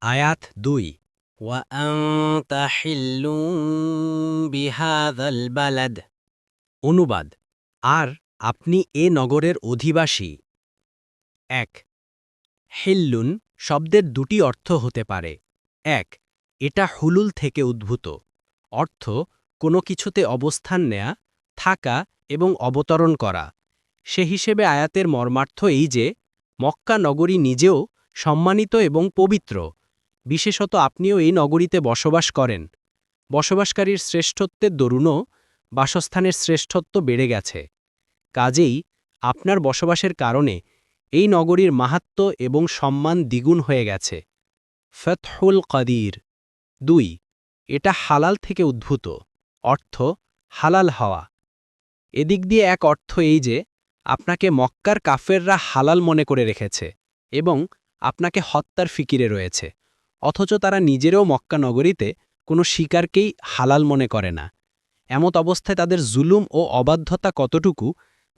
আয়াত ২। وأنت حل بهذا البلد অনুবাদ আর আপনি এ নগরের অধিবাসী। ১ হিল্লুন শব্দের দুটি অর্থ হতে পারে। ১ এটা হুলুল থেকে উদ্ভূত, অর্থ কোনো কিছুতে অবস্থান নেয়া, থাকা এবং অবতরণ করা। সে হিসেবে আয়াতের মর্মার্থ এই যে মক্কা নগরী নিজেও সম্মানিত এবং পবিত্র, বিশেষত আপনিও এই নগরীতে বসবাস করেন। বসবাসকারীর শ্রেষ্ঠত্বের দরুনও বাসস্থানের শ্রেষ্ঠত্ব বেড়ে গেছে। কাজেই আপনার বসবাসের কারণে এই নগরীর মাহাত্ম্য এবং সম্মান দ্বিগুণ হয়ে গেছে। ফতহুল কাদির ২ এটা হালাল থেকে উদ্ভূত, অর্থ হালাল হওয়া। এদিক দিয়ে এক অর্থ এই যে আপনাকে মক্কার কাফেররা হালাল মনে করে রেখেছে এবং আপনাকে হত্যার ফিকিরে রয়েছে, অথচ তারা নিজেরও মক্কা নগরীতে কোনো শিকারকেই হালাল মনে করে না। এমত অবস্থায় তাদের জুলুম ও অবাধ্যতা কতটুকু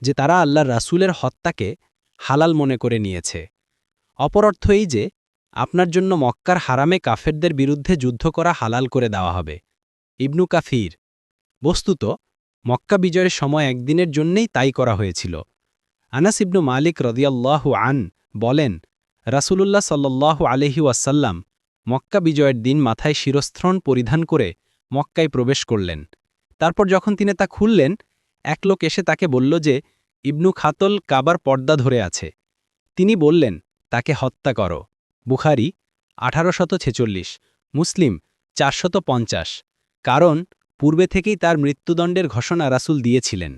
যে তারা আল্লাহর রাসূলের হত্যাকে হালাল মনে করে নিয়েছে। অপর অর্থ এই যে আপনার জন্য মক্কার হারামে কাফেরদের বিরুদ্ধে যুদ্ধ করা হালাল করে দেওয়া হবে। ইবনু কাফির বস্তুত মক্কা বিজয়ের সময় একদিনের জন্যেই তাই করা হয়েছিল। আনাস ইবনু মালিক রদিয়াল্লাহু আন বলেন, রাসূলুল্লাহ সাল্লাল্লাহু আলাইহি ওয়াসাল্লাম মক্কা বিজয়ের দিন মাথায় শিরস্ত্রণ পরিধান করে মক্কায় প্রবেশ করলেন। তারপর যখন তিনি তা খুললেন, এক লোক এসে তাকে বলল যে ইবনু খাতল কাবার পর্দা ধরে আছে। তিনি বললেন, তাকে হত্যা করো। বুখারী ১৮৪৬, মুসলিম ৪৫০, কারণ পূর্বে থেকেই তার মৃত্যুদণ্ডের ঘোষণা রাসূল দিয়েছিলেন।